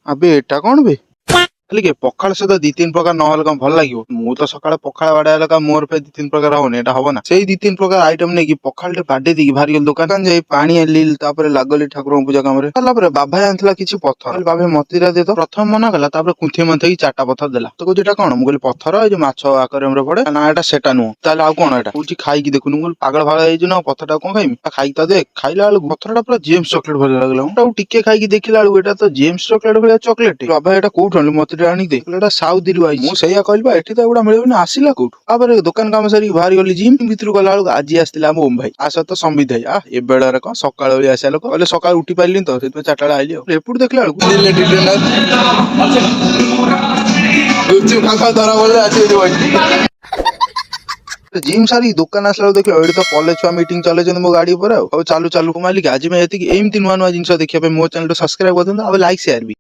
আবে এটা କଣ ବେ? ଖାଲି କି ପଖାଳ ସହିତ ଦି ତିନି ପ୍ରକାର ନହେଲେ କଣ ଭଲ ଲାଗିବ? ମୁଁ ତ ସକାଳେ ପଖାଳ ବାଡା ହେଲେ ମୋର ପାଇଁ ଦି ତିନି ପ୍ରକାର ହବନି, ଏଟା ହବ ନା? ସେଇ ଦି ତିନି ପ୍ରକାର ଆଇଟମ ନେଇକି ପଖାଳଟେ ବାଡେଇ ଦେଇକି ବାହାରି ଗଲି ଦୋକାନ ଯାଇ ପାଣି ଆଣିଲି, ତାପରେ ଲାଗଲି ଠାକୁରଙ୍କ ପୂଜା କାମରେ। ସରିଲା ପରେ ବାବା ଆଣିଥିଲା କିଛି ପଥର, ବାବା ମତେ ଦିଟା ଦେ ତ। ପ୍ରଥମ ମନା କଲା, ତାପରେ କୁନ୍ଥେଇ ମନ୍ଥେଇକି ଚାରିଟା ପଥର ଦେଲା। ତ କହୁଛି ଏଟା କଣ? ମୁଁ କହିଲି ପଥର, ଏଇ ଯୋଉ ମାଛ ଆକ୍ୱାରିୟମରେ ପଡେ। ନା ଏଟା ସେଟା ନୁହଁ। ତାହେଲେ ଆଉ କଣ ଏଟା? କହୁଛି ଖାଇକି ଦେଖୁନୁ। ମୁଁ କହିଲି ପାଗଳ ଫାଗଳ ହେଇଛୁ ନା, ପଥରଟା କଣ ଖାଇମି? ଖାଇକି ତ ଦେଖ। ଖାଇଲା ବେଳକୁ ପଥରଟା ପୁରା ଜେମ୍ସ ଚକଲେଟ ଭଳିଆ ଲାଗିଲା। ମୁଁ ତାକୁ ଟିକେ ଖାଇକି ଦେଖିଲା ବେଳକୁ ଏଟା ତ ଜେମ୍ସ ଚକଲେଟ ଭଳିଆ ଚକଲେଟ। ବାବା ଏଟା କୋଉଠୁ ଆଣିଲୁ? ମତେ ଟିକେ ଆଣିକି ଦେ। ଏଟା ସାଉଦିରୁ ଆଇଛି। ମୁଁ ସେଇଆ କହିଲି ବା, ଏଠି ତ ଏଗୁଡା ମିଳିବନି, ଆସିଲା କୋଉଠୁ? ତାପରେ ଦୋକାନ କାମ ସାରିକି ବାହାରି ଗଲି ଜିମ୍ ଭିତରୁ ଗଲା ବେଳକୁ ଆଜି ଆସିଥିଲା ଆମ ଓମ ଭାଇ, ଆ ସହିତ ସମ୍ବିତ ଭାଇ। ଏ ବେଳରେ କଣ ସକାଳ ବେଳି ଆସିବା ଲୋକ, କହିଲେ ସକାଳୁ ଉଠି ପାରିଲିନି ତ, ସେଥିପାଇଁ ଚାରିଟା ବେଳେ ଆଇଲି ଆଉ। ଏପଟୁ ଦେଖିଲା ବେଳକୁ ଜିମ୍ ସାରିକି ଦୋକାନ ଆସିଲା ବେଳକୁ ଦେଖିବ ଏଠି ତ କଲେଜ ଛୁଆ ମିଟିଂ ଚଲେଇଛନ୍ତି ମୋ ଗାଡି ଉପରେ। ଆଉ ଚାଲୁ ଚାଲୁ ମାଲିକ ଆଜି ପାଇଁ ଏତିକି। ଏମିତି ନୂଆ ନୂଆ ଜିନିଷ ଦେଖିବା ପାଇଁ ମୋ ଚ୍ୟାନେଲ ସବସ୍କ୍ରାଇବ କରିଦିଅନ୍ତୁ ଆଉ ଲାଇକ୍ ସେୟାର ବି।